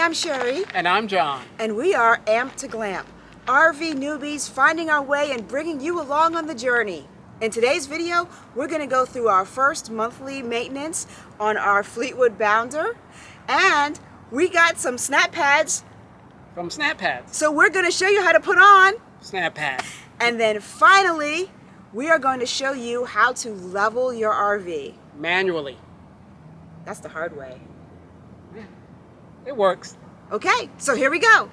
I'm Sherry. And I'm John. And we are Amped to Glamp, RV newbies finding our way and bringing you along on the journey. In today's video, we're going to go through our first monthly maintenance on our Fleetwood Bounder. And we got some SnapPads. From SnapPads. So we're going to show you how to put on SnapPads. And then finally, we are going to show you how to level your RV. Manually. That's the hard way. Yeah, it works. Okay, so here we go.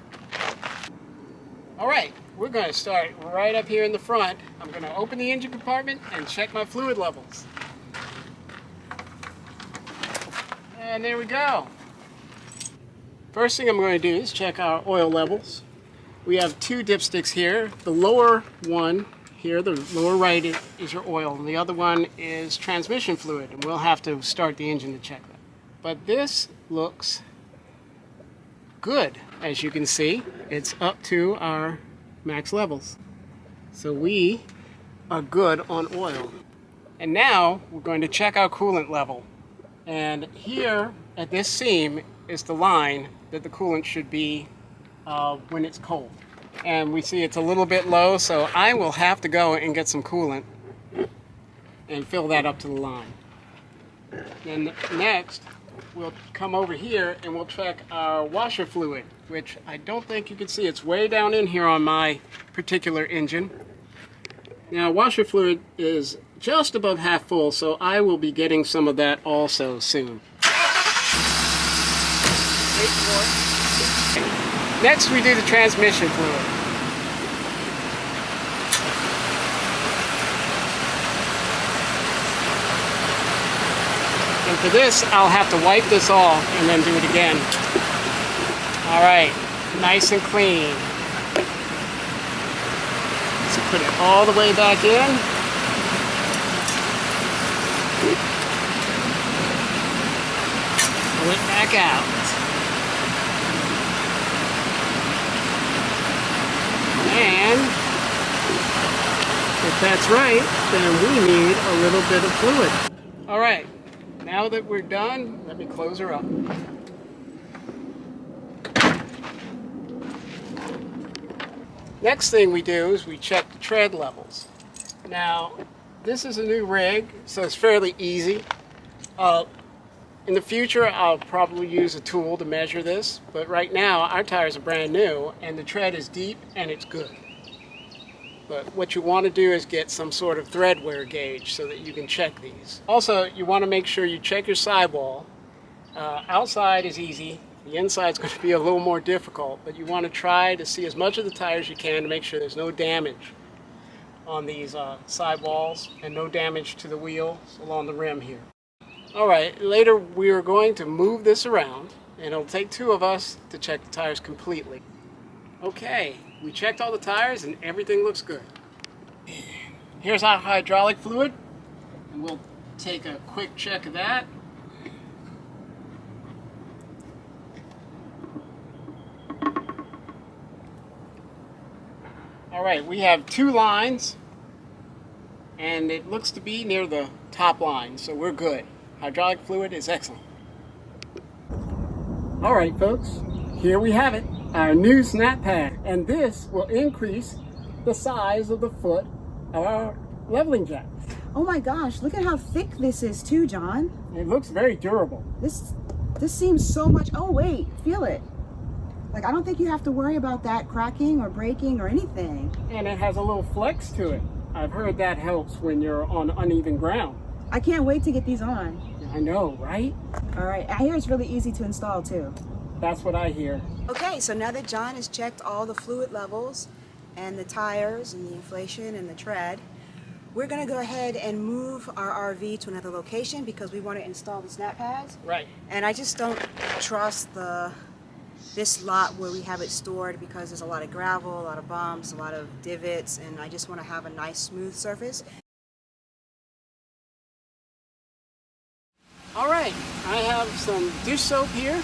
All right, we're going to start right up here in the front. I'm going to open the engine compartment and check my fluid levels. And there we go. First thing I'm going to do is check our oil levels. We have two dipsticks here. The lower one here, the lower right is your oil, and the other one is transmission fluid, and we'll have to start the engine to check that. But this looks good. As you can see, it's up to our max levels. So we are good on oil. And now we're going to check our coolant level. And here at this seam is the line that the coolant should be when it's cold. And we see it's a little bit low, so I will have to go and get some coolant and fill that up to the line. Then next, we'll come over here and we'll check our washer fluid, which I don't think you can see. It's way down in here on my particular engine. Now, washer fluid is just above half full, so I will be getting some of that also soon. Wait for it. Next, we do the transmission fluid. And for this, I'll have to wipe this off and then do it again. All right, nice and clean. So put it all the way back in. Pull it back out. And if that's right, then we need a little bit of fluid. All right, now that we're done, let me close her up. Next thing we do is we check the tread levels. Now, this is a new rig, so it's fairly easy. In the future, I'll probably use a tool to measure this, but right now our tires are brand new and the tread is deep and it's good. But what you want to do is get some sort of thread wear gauge so that you can check these. Also, you want to make sure you check your sidewall. Outside is easy. The inside is going to be a little more difficult, but you want to try to see as much of the tire as you can to make sure there's no damage on these sidewalls and no damage to the wheels along the rim here. Alright, later we are going to move this around, and it'll take two of us to check the tires completely. Okay, we checked all the tires and everything looks good. Here's our hydraulic fluid, and we'll take a quick check of that. Alright, we have two lines, and it looks to be near the top line, so we're good. Hydraulic fluid is excellent. All right, folks, here we have it, our new SnapPad. And this will increase the size of the foot of our leveling jack. Oh my gosh, look at how thick this is too, John. It looks very durable. This seems so much, oh wait, feel it. Like, I don't think you have to worry about that cracking or breaking or anything. And it has a little flex to it. I've heard that helps when you're on uneven ground. I can't wait to get these on. I know, right? All right, I hear it's really easy to install too. That's what I hear. Okay, so now that John has checked all the fluid levels and the tires and the inflation and the tread, we're gonna go ahead and move our RV to another location because we want to install the SnapPads. Right. And I just don't trust this lot where we have it stored because there's a lot of gravel, a lot of bumps, a lot of divots, and I just want to have a nice smooth surface. Alright, I have some dish soap here,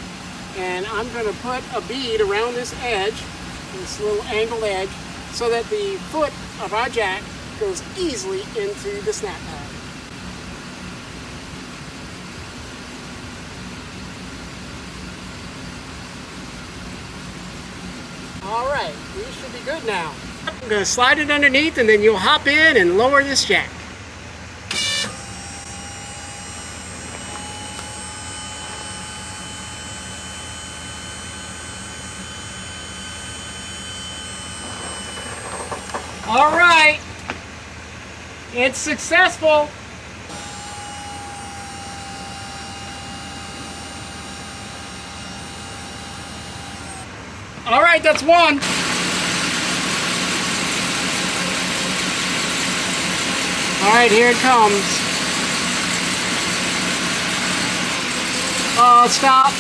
and I'm going to put a bead around this edge, this little angled edge, so that the foot of our jack goes easily into the SnapPad. All right, we should be good now. I'm going to slide it underneath and then you'll hop in and lower this jack. All right, it's successful. All right, that's one. All right, here it comes. Oh, stop.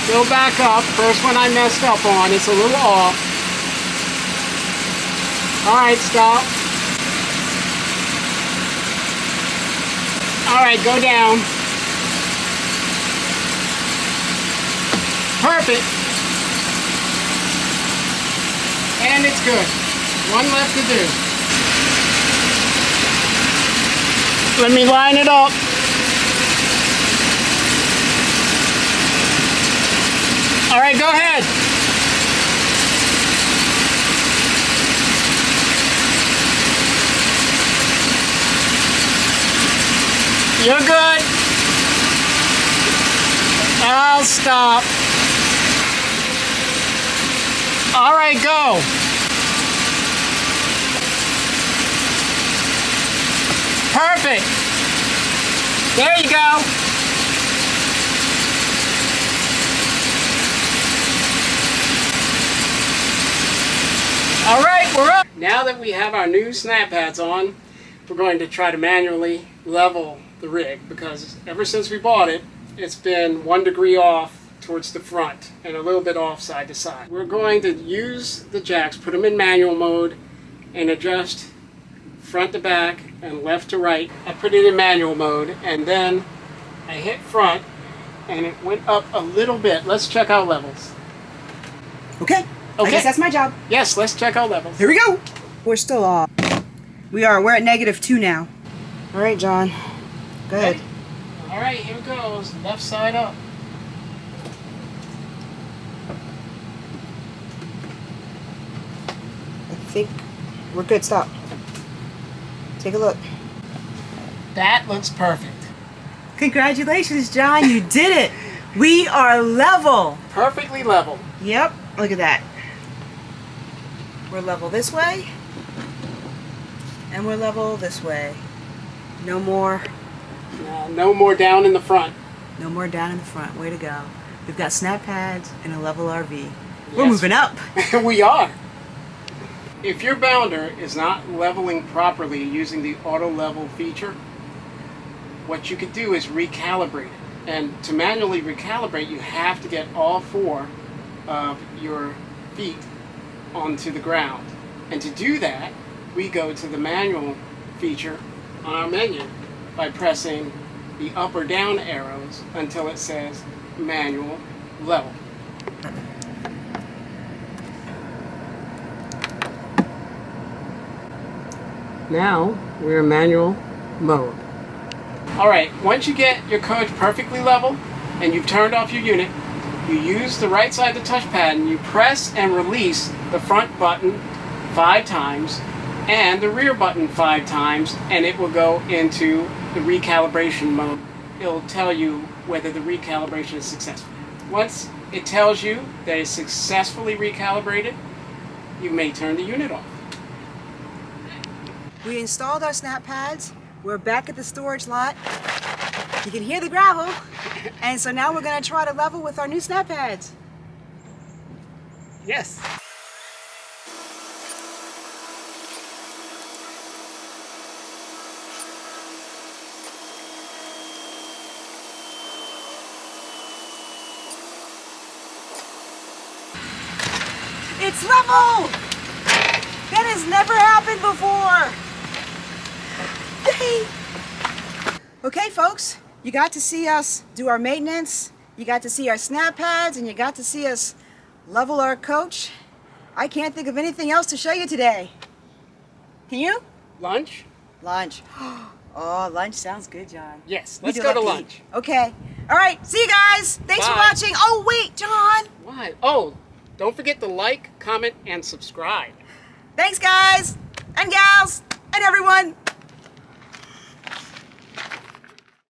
Go back up. First one I messed up on. It's a little off. All right, stop. All right, go down. Perfect. And it's good. One left to do. Let me line it up. All right, go ahead. You're good. I'll stop. All right, go. Perfect. There you go. All right, we're up. Now that we have our new SnapPads on, we're going to try to manually level the rig because ever since we bought it, it's been 1 degree off towards the front and a little bit off side to side. We're going to use the jacks, put them in manual mode, and adjust front to back and left to right. I put it in manual mode and then I hit front and it went up a little bit. Let's check our levels. Okay. I guess that's my job. Yes, let's check our levels. Here we go. We're still off. We're at -2 now. All right, John. Go ahead. All right, here goes. Left side up. I think we're good. Stop. Take a look. That looks perfect. Congratulations, John. You did it. We are level. Perfectly level. Yep. Look at that. We're level this way. And we're level this way. No more. No more down in the front. No more down in the front. Way to go. We've got SnapPads and a level RV. We're Yes. moving up. We are. If your bounder is not leveling properly using the auto level feature, what you could do is recalibrate it. And to manually recalibrate, you have to get all 4 of your feet onto the ground. And to do that, we go to the manual feature on our menu by pressing the up or down arrows until it says manual level. Now we're in manual mode. All right, once you get your coach perfectly level and you've turned off your unit, you use the right side of the touchpad and you press and release the front button 5 times and the rear button 5 times, and it will go into the recalibration mode. It'll tell you whether the recalibration is successful. Once it tells you that it's successfully recalibrated, you may turn the unit off. We installed our SnapPads. We're back at the storage lot. You can hear the gravel. And so now we're going to try to level with our new SnapPads. Yes. It's level! That has never happened before. Yay! Okay, folks, you got to see us do our maintenance, you got to see our SnapPads, and you got to see us level our coach. I can't think of anything else to show you today. Can you? Lunch? Lunch. Oh, lunch sounds good, John. Yes, We let's do go to love lunch. eat. Okay. All right, see you guys. Thanks for Bye. watching. Oh, wait, John. Why? Oh, Don't forget to like, comment, and subscribe. Thanks, guys and gals and everyone.